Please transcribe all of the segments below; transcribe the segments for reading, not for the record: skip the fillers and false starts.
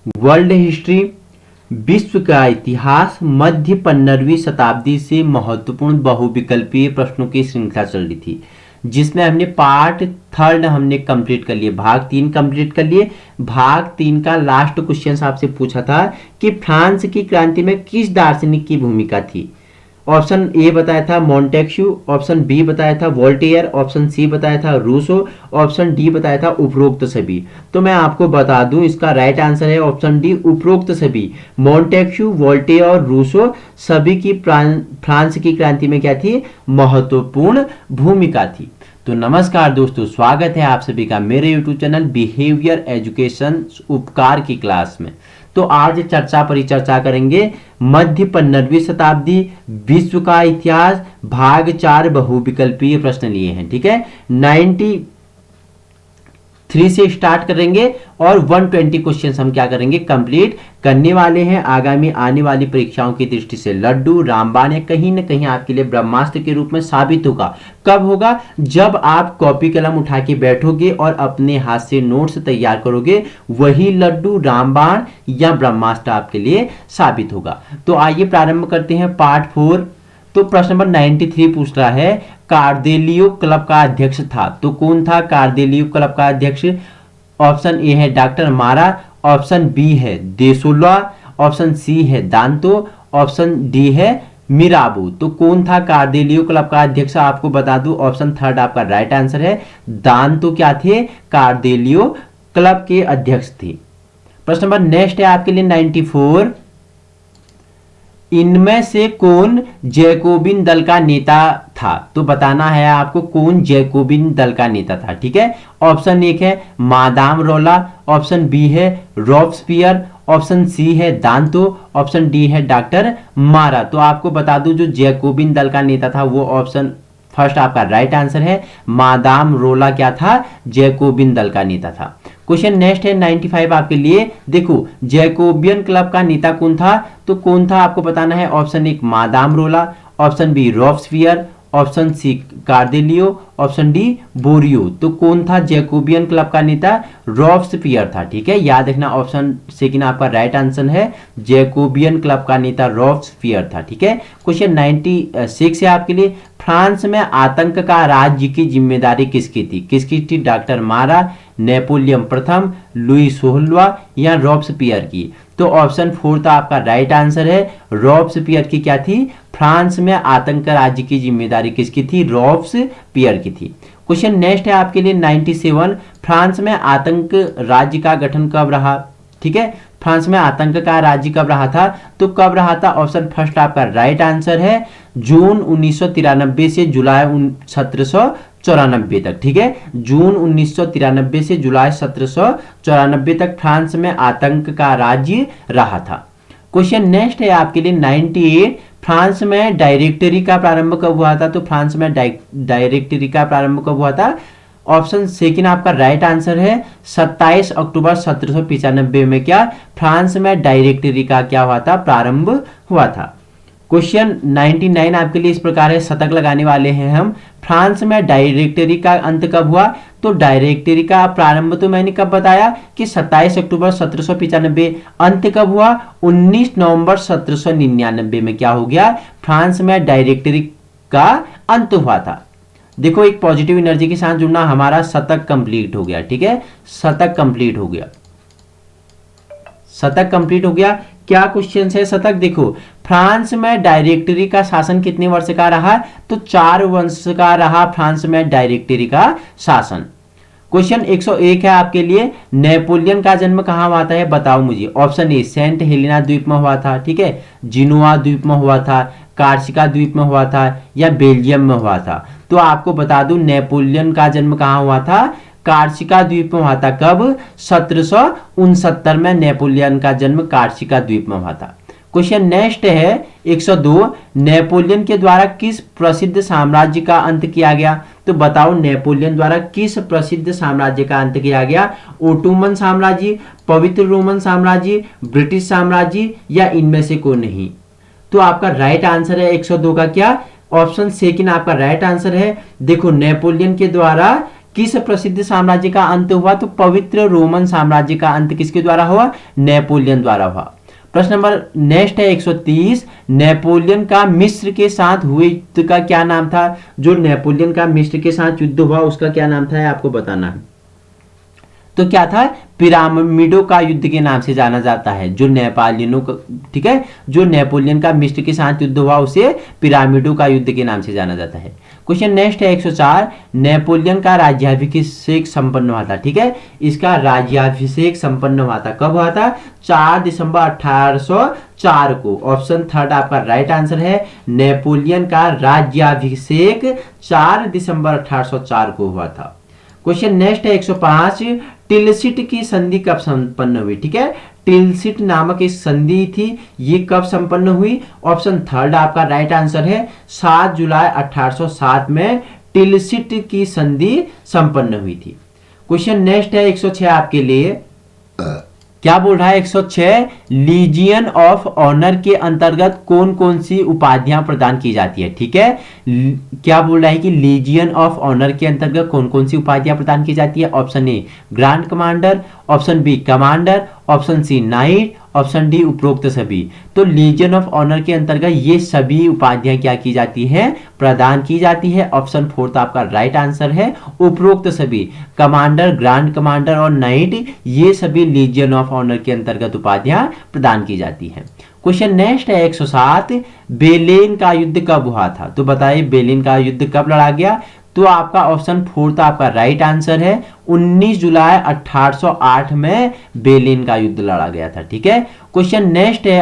World history, विश्व का इतिहास, मध्य 15वीं शताब्दी से महत्वपूर्ण बहुविकल्पीय प्रश्नों की श्रृंखला चल रही थी, जिसमें हमने पार्ट थर्ड हमने कंप्लीट कर लिए, भाग 3 कंप्लीट कर लिए। भाग 3 का लास्ट क्वेश्चन आपसे पूछा था कि फ्रांस की क्रांति में किस दार्शनिक की भूमिका थी। ऑप्शन ए बताया था मोंटेक्यू, ऑप्शन बी बताया था वोल्टेयर, ऑप्शन सी बताया था रूसो, ऑप्शन डी बताया था उपरोक्त सभी। तो मैं आपको बता दूं इसका राइट आंसर है ऑप्शन डी, उपरोक्त सभी। मोंटेक्यू, वोल्टेयर और रूसो सभी की फ्रांस की क्रांति में क्या थी, महत्वपूर्ण भूमिका थी। तो नमस्कार दोस्तों, स्वागत है आप सभी का मेरे YouTube चैनल बिहेवियर एजुकेशन उपकार की क्लास में। तो आज परिचर्चा करेंगे मध्य 15वीं शताब्दी, विश्व का इतिहास, भाग 4 बहुविकल्पीय प्रश्न लिए हैं। ठीक है, 93 से स्टार्ट करेंगे और 120 क्वेश्चन हम क्या करेंगे, कंप्लीट करने वाले हैं। आगामी आने वाली परीक्षाओं की दृष्टि से लड्डू रामबाण या कहीं ना कहीं आपके लिए ब्रह्मास्त्र के रूप में साबित होगा। कब होगा, जब आप कॉपी कलम उठा के बैठोगे और अपने हाथ से नोट्स तैयार करोगे, वही लड्डू रामबाण या ब्रह्मास्त्र आपके लिए साबित होगा। तो आइए प्रारंभ करते हैं पार्ट 4। तो प्रश्न नंबर 93 पूछ रहा है, कार्देलियो क्लब का अध्यक्ष था। तो कौन था कार्देलियो क्लब का अध्यक्ष? ऑप्शन ए है डॉक्टर मारा, ऑप्शन बी है देसोला, ऑप्शन सी है दांतो, ऑप्शन डी है मिराबू। तो कौन था कार्देलियो क्लब का अध्यक्ष? आपको बता दूं ऑप्शन थर्ड आपका राइट आंसर है। दांतो क्या थे, कार्देलियो क्लब के अध्यक्ष थे। प्रश्न नंबर नेक्स्ट है आपके लिए 94। इनमें से कौन जैकोबिन दल का नेता था? तो बताना है आपको कौन जैकोबिन दल का नेता था। ठीक है, ऑप्शन एक है मादाम रोला, ऑप्शन बी है रॉब्सपियर, ऑप्शन सी है दांतो, ऑप्शन डी है डॉक्टर मारा। तो आपको बता दूं जो जैकोबिन दल का नेता था वो ऑप्शन फर्स्ट आपका राइट आंसर है, मादाम रोला क्या था, जैकोबिन दल का नेता था। क्वेश्चन नेक्स्ट है 95 आपके लिए। देखो जैकोबियन क्लब का नेता कौन था? तो कौन था आपको बताना है। ऑप्शन एक मादाम रोला, option B Robespierre, option C कार्देलियो, ऑप्शन डी बोरियो। तो कौन था जैकोबियन क्लब का नेता? रॉब्सपियर था। ठीक है, याद रखना ऑप्शन सेकंड आपका राइट आंसर है, जैकोबियन क्लब का नेता रॉब्सपियर था। ठीक है, क्वेश्चन 96 है आपके लिए। फ्रांस में आतंक का राज्य की जिम्मेदारी किसकी थी? किसकी थी? डॉक्टर मारा, नेपोलियन प्रथम, लुई 16वां या रॉब्सपियर की। तो ऑप्शन फोर्थ आपका राइट आंसर है, रॉब्सपियर की क्या थी, फ्रांस में आतंक राज्य की जिम्मेदारी किसकी थी? रॉब्सपियर की थी। क्वेश्चन नेक्स्ट है आपके लिए 97। फ्रांस में आतंक राज्य का गठन कब रहा? ठीक है, फ्रांस में आतंक का राज्य कब रहा था? तो कब रहा था? ऑप्शन फर्स्ट आपका राइट आंसर है, जून 1993 से जुलाई 1794 तक। ठीक है, जून 1993 से जुलाई 1794 तक फ्रांस में आतंक का राज्य रहा था। क्वेश्चन नेक्स्ट है आपके लिए 98। फ्रांस में डायरेक्टरी का प्रारंभ कब हुआ था? तो फ्रांस में डायरेक्टरी का प्रारंभ कब हुआ था? ऑप्शन सेकंड आपका राइट आंसर है, 27 अक्टूबर 1795 में क्या फ्रांस में डायरेक्टरी का क्या हुआ था? प्रारंभ हुआ था। क्वेश्चन 99 आपके लिए इस प्रकार है, शतक लगाने वाले हैं हम। फ्रांस में डायरेक्टरी का अंत कब हुआ? तो डायरेक्टरी का प्रारंभ तो मैंने कब बताया कि 27 अक्टूबर 1795। अंत कब हुआ? 19 नवंबर 1799 में क्या हो गया? फ्रांस में डायरेक्टरी का अंत हुआ था। देखो एक पॉजिटिव एनर्जी के साथ जुड़ना, हमारा शतक कंप्लीट हो गया। ठीक है, शतक कंप्लीट हो गया, शतक कंप्लीट हो गया। क्या क्वेश्चन है शतक? देखो फ्रांस में डायरेक्टरी का शासन कितने वर्ष का रहा? तो 4 वर्ष का रहा फ्रांस में डायरेक्टरी का शासन। क्वेश्चन 101 है आपके लिए, नेपोलियन का जन्म कहां हुआ था बताओ मुझे। ऑप्शन ए सेंट हेलेना द्वीप में हुआ था, ठीक है, जिनोआ द्वीप में हुआ था, कार्सिका द्वीप में हुआ था या बेल्जियम में हुआ था। तो आपको बता दूं नेपोलियन का जन्म कहां हुआ था? कार्सिका द्वीप में हुआ था। कब? 1769 में नेपोलियन का जन्म कार्सिका द्वीप में हुआ था। क्वेश्चन नेक्स्ट है 102। नेपोलियन के द्वारा किस प्रसिद्ध साम्राज्य का अंत किया गया? तो बताओ नेपोलियन द्वारा किस प्रसिद्ध साम्राज्य का अंत किया गया? ओटोमन साम्राज्य, पवित्र रोमन साम्राज्य, ब्रिटिश साम्राज्य या इनमें से कोई नहीं। तो आपका राइट आंसर है 102 का क्या? ऑप्शन सेकंड आपका राइट आंसर है। देखो नेपोलियन के द्वारा किस प्रसिद्ध साम्राज्य का अंत हुआ? तो पवित्र रोमन साम्राज्य का अंत किसके द्वारा हुआ? नेपोलियन द्वारा हुआ। प्रश्न नंबर नेक्स्ट है 130, नेपोलियन का मिस्र के साथ हुए युद्ध का क्या नाम था? जो नेपोलियन का मिस्र के साथ युद्ध हुआ उसका क्या नाम था, आपको बताना है। तो क्या था? पिरामिडों का युद्ध के नाम से जाना जाता है। जो नेपोलियनों का, ठीक है, जो नेपोलियन का मिस्र के साथ युद्ध हुआ उसे पिरामिडों का युद्ध के नाम से जाना जाता है। क्वेश्चन नेक्स्ट है 104, नेपोलियन का राज्याभिषेक संपन्न हुआ था। ठीक है, इसका राज्याभिषेक संपन्न हुआ था, कब हुआ था? 4 दिसंबर 1804 को। ऑप्शन थर्ड आपका राइट आंसर है। नेपोलियन का राज्याभिषेक 4 दिसंबर 1804 को हुआ था। क्वेश्चन नेक्स्ट है 105, टिलसिट की संधि कब संपन्न हुई? ठीक है, टिलसिट नामक एक संधि थी, ये कब संपन्न हुई? ऑप्शन थर्ड आपका राइट आंसर है। 7 जुलाई 1807 में टिलसिट की संधि संपन्न हुई थी। क्वेश्चन नेक्स्ट है 106 आपके लिए, क्या बोल रहा है? 106, लीजियन ऑफ ऑनर के अंतर्गत कौन कौन सी उपाधियां प्रदान की जाती है? ठीक है, क्या बोल रहा है कि लीजियन ऑफ ऑनर के अंतर्गत कौन कौन सी उपाधियां प्रदान की जाती है? Option A grand commander, option B commander, option C knight, option D उपरोक्त सभी। तो लीजियन ऑफ ऑनर के अंतर्गत ये सभी उपाधियां क्या की जाती है? प्रदान की जाती है। ऑप्शन फोर्थ आपका राइट आंसर है, उपरोक्त सभी। कमांडर, ग्रैंड कमांडर और नाइट, ये सभी लीजियन ऑफ ऑनर के अंतर्गत उपाधियां प्रदान की जाती हैं। क्वेश्चन नेक्स्ट है 107, बेलेन का युद्ध कब हुआ था? तो बताइए बेलेन का युद्ध कब लड़ा गया? तो आपका ऑप्शन फोर्थ आपका राइट आंसर है। 19 जुलाई 1808 में बेलेन का युद्ध लड़ा गया था। ठीक है, क्वेश्चन नेक्स्ट है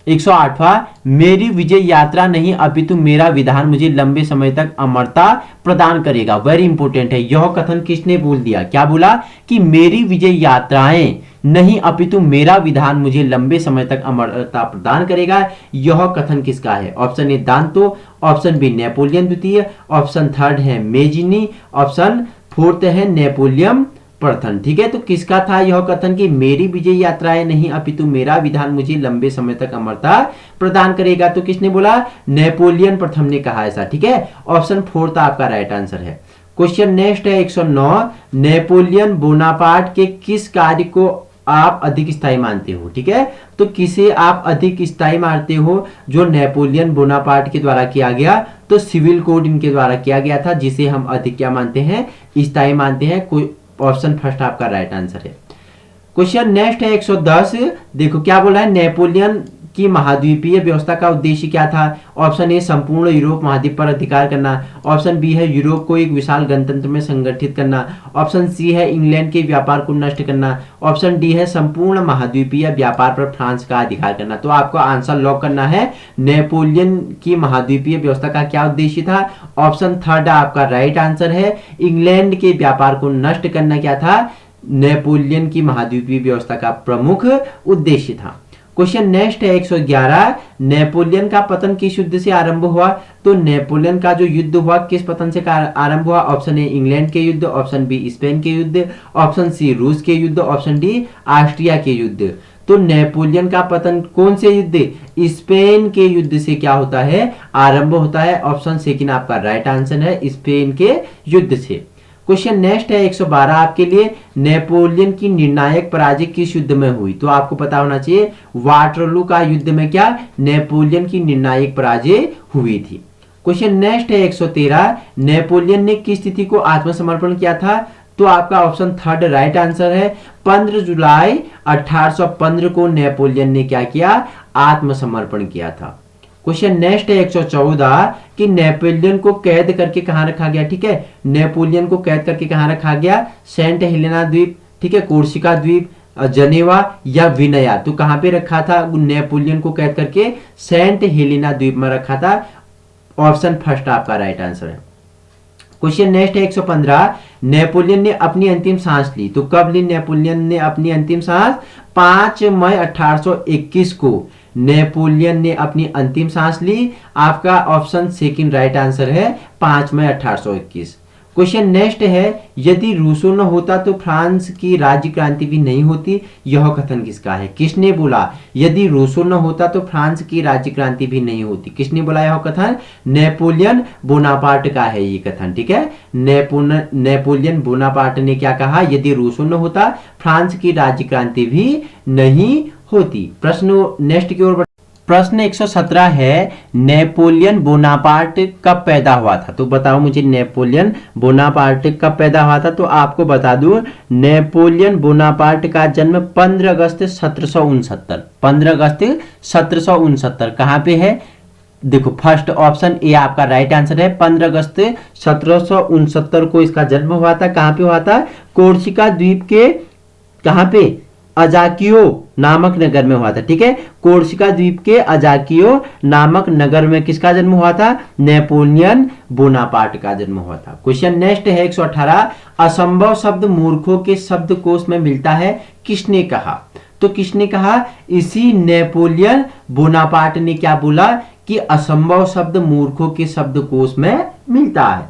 108वां, मेरी विजय यात्रा नहीं अपितु मेरा विधान मुझे लंबे समय तक अमरता प्रदान करेगा। वेरी इंपॉर्टेंट है, यह कथन किसने बोल दिया? क्या बोला कि मेरी विजय यात्राएं नहीं अपितु मेरा विधान मुझे लंबे समय तक अमरता प्रदान करेगा। यह कथन किसका है? ऑप्शन ए दांतो, ऑप्शन बी नेपोलियन द्वितीय, ऑप्शन थर्ड है मेजिनी, ऑप्शन फोर्थ है नेपोलियन प्रथम। ठीक है, तो किसका था यह कथन कि मेरी विजय यात्राएं नहीं अपितु मेरा विधान मुझे लंबे समय तक अमरता प्रदान करेगा? तो किसने बोला? नेपोलियन प्रथम ने कहा ऐसा। ठीक है, ऑप्शन फोर्थ आपका राइट आंसर है। क्वेश्चन नेक्स्ट है 109, नेपोलियन बोनापार्ट के किस कार्य को आप अधिक स्थायी मानते हो? ठीक है, तो किसे आप अधिक स्थायी मानते हो जो नेपोलियन बोनापार्ट के द्वारा किया गया? तो सिविल कोड इनके द्वारा किया गया था, जिसे हम अधिक क्या मानते हैं? स्थायी मानते हैं। कोई ऑप्शन फर्स्ट आपका राइट आंसर है। क्वेश्चन नेक्स्ट है 110, देखो क्या बोला है? नेपोलियन की महाद्वीपीय व्यवस्था का उद्देश्य क्या था? ऑप्शन ए संपूर्ण यूरोप महाद्वीप पर अधिकार करना, ऑप्शन बी है यूरोप को एक विशाल गणतंत्र में संगठित करना, ऑप्शन सी है इंग्लैंड के व्यापार को नष्ट करना, ऑप्शन डी है संपूर्ण महाद्वीपीय व्यापार पर फ्रांस का अधिकार करना। तो आपको आंसर लॉक करना है। नेपोलियन की महाद्वीपीय व्यवस्था का क्या उद्देश्य था? ऑप्शन थर्ड आपका राइट आंसर है। इंग्लैंड के व्यापार को नष्ट करना क्या था? नेपोलियन की महाद्वीपीय व्यवस्था का प्रमुख उद्देश्य था। क्वेश्चन नेक्स्ट है 111, नेपोलियन का पतन किस युद्ध से आरंभ हुआ? तो नेपोलियन का जो युद्ध हुआ किस पतन से आरंभ हुआ? ऑप्शन ए इंग्लैंड के युद्ध, ऑप्शन बी स्पेन के युद्ध, ऑप्शन सी रूस के युद्ध, ऑप्शन डी ऑस्ट्रिया के युद्ध। तो नेपोलियन का पतन कौन से युद्ध? स्पेन के युद्ध से क्या होता है? आरंभ होता है। ऑप्शन सेकंड आपका राइट आंसर है, स्पेन के युद्ध से। क्वेश्चन नेक्स्ट है 112 आपके लिए, नेपोलियन की निर्णायक पराजय किस युद्ध में हुई? तो आपको पता होना चाहिए वाटरलू का युद्ध में क्या नेपोलियन की निर्णायक पराजय हुई थी। क्वेश्चन नेक्स्ट है 113, नेपोलियन ने किस तिथि को आत्मसमर्पण किया था? तो आपका ऑप्शन थर्ड राइट आंसर है। 15 जुलाई 1815 को नेपोलियन ने क्या किया? आत्मसमर्पण किया था। क्वेश्चन नेक्स्ट है 114 कि नेपोलियन को कैद करके कहां रखा गया? ठीक है, नेपोलियन को कैद करके कहां रखा गया? सेंट हेलेना द्वीप, ठीक है, कोर्सिका द्वीप, जनेवा या विनया। तो कहां पे रखा था नेपोलियन को कैद करके? सेंट हेलेना द्वीप में रखा था। ऑप्शन फर्स्ट आपका राइट आंसर है। क्वेश्चन नेक्स्ट है 115, नेपोलियन ने अपनी अंतिम सांस ली। तो कब ली नेपोलियन ने अपनी अंतिम सांस? 5 मई 1821 को नेपोलियन ने अपनी अंतिम सांस ली। आपका ऑप्शन सेकंड राइट आंसर है, 5 मई 1821। क्वेश्चन नेक्स्ट है, यदि रूसो न होता तो फ्रांस की राज्य क्रांति भी नहीं होती, यह कथन किसका है? किसने बोला यदि रूसो न होता तो फ्रांस की राज्य क्रांति भी नहीं होती? किसने बोला यह कथन? नेपोलियन बोनापार्ट का है ये कथन, ठीक है। नेपोलियन बोनापार्ट ने क्या कहा? यदि रूसो न होता फ्रांस की राज्य क्रांति भी नहीं होती। प्रश्न नेक्स्ट की ओर। प्रश्न 117 है, नेपोलियन बोनापार्ट कब पैदा हुआ था? तो बताओ मुझे, नेपोलियन बोनापार्ट कब पैदा हुआ था? तो आपको बता दूं, नेपोलियन बोनापार्ट का जन्म 15 अगस्त 1769, 15 अगस्त 1769 कहां पे है? देखो फर्स्ट ऑप्शन ए आपका राइट आंसर है। 15 अगस्त 1769 को इसका जन्म हुआ था। कहां पे हुआ था? कोर्सिका द्वीप के कहां पे? अजाकियो नामक नगर में हुआ था, ठीक है। कोर्सिका द्वीप के अजाकियो नामक नगर में किसका जन्म हुआ था? नेपोलियन बोनापार्ट का जन्म हुआ था। क्वेश्चन नेक्स्ट है 118, असंभव शब्द मूर्खों के शब्दकोश में मिलता है, किसने कहा? तो किसने कहा? इसी नेपोलियन बोनापार्ट ने क्या बोला कि असंभव शब्द मूर्खों के शब्दकोश में मिलता है।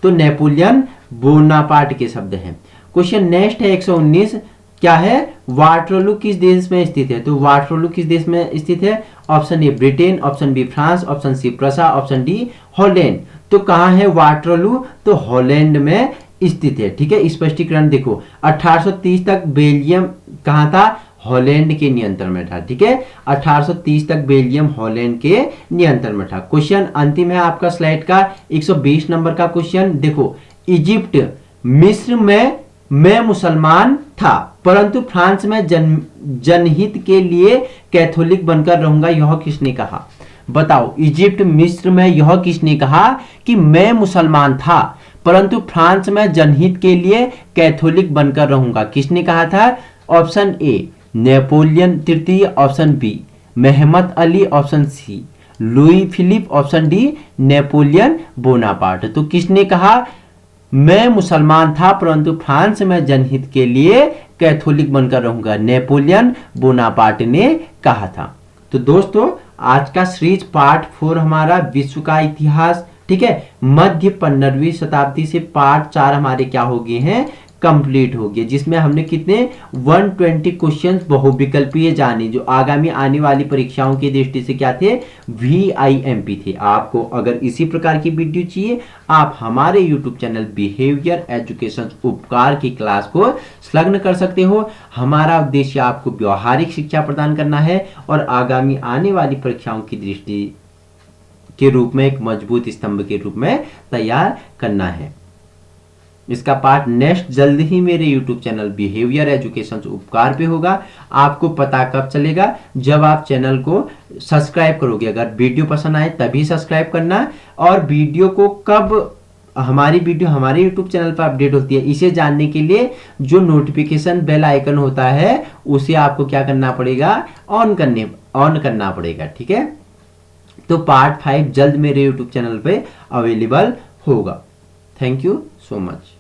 तो नेपोलियन बोनापार्ट के शब्द हैं। क्वेश्चन नेक्स्ट है 119, क्या है? वाटरलू किस देश में स्थित है? तो वाटरलू किस देश में स्थित है? Option A Britain, option B France, option C Prussia, option D Holland. तो कहां है वाटरलू? तो हॉलैंड में स्थित है, ठीक है। स्पष्टीकरण देखो, 1830 तक बेल्जियम कहां था? हॉलैंड के नियंत्रण में था, ठीक है। 1830 तक बेल्जियम हॉलैंड के नियंत्रण में था। क्वेश्चन अंतिम है आपका स्लाइड का 120 नंबर का क्वेश्चन। देखो, इजिप्ट मिस्र में मैं मुसलमान था परंतु फ्रांस में जनहित के लिए कैथोलिक बनकर रहूंगा, यह किसने कहा? बताओ, इजिप्ट मिस्र में यह किसने कहा कि मैं मुसलमान था परंतु फ्रांस में जनहित के लिए कैथोलिक बनकर रहूंगा? किसने कहा था? ऑप्शन ए नेपोलियन तृतीय, option B Mehmet Ali, option C Louis Philippe, option D Napoleon Bonaparte. तो किसने कहा मैं मुसलमान था परंतु फ्रांस में जनहित के लिए कैथोलिक बनकर रहूंगा? नेपोलियन बोनापार्ट ने कहा था। तो दोस्तों, आज का सीरीज पार्ट 4 हमारा विश्व का इतिहास, ठीक है, मध्य 15वीं शताब्दी से पार्ट 4 हमारे क्या हो गए हैं? कंप्लीट हो गए, जिसमें हमने कितने 120 क्वेश्चंस बहुविकल्पीय जाने, जो आगामी आने वाली परीक्षाओं की दृष्टि से क्या थे? VIMP थे। आपको अगर इसी प्रकार की वीडियो चाहिए, आप हमारे YouTube चैनल बिहेवियर एजुकेशन उपकार की क्लास को संलग्न कर सकते हो। हमारा उद्देश्य आपको व्यवहारिक शिक्षा प्रदान करना है और आगामी आने वाली परीक्षाओं की दृष्टि के रूप में एक मजबूत स्तंभ के रूप में तैयार करना है। इसका पार्ट नेक्स्ट जल्द ही मेरे YouTube चैनल बिहेवियर एजुकेशन उपकार पे होगा। आपको पता कब चलेगा? जब आप चैनल को सब्सक्राइब करोगे। अगर वीडियो पसंद आए तभी सब्सक्राइब करना, और वीडियो को कब हमारी वीडियो हमारे YouTube चैनल पर अपडेट होती है इसे जानने के लिए जो नोटिफिकेशन बेल आइकन होता है उसे आपको क्या करना पड़ेगा? ऑन करना पड़ेगा, ठीक है। तो पार्ट 5 जल्द मेरे YouTube चैनल पे अवेलेबल होगा। Thank you so much.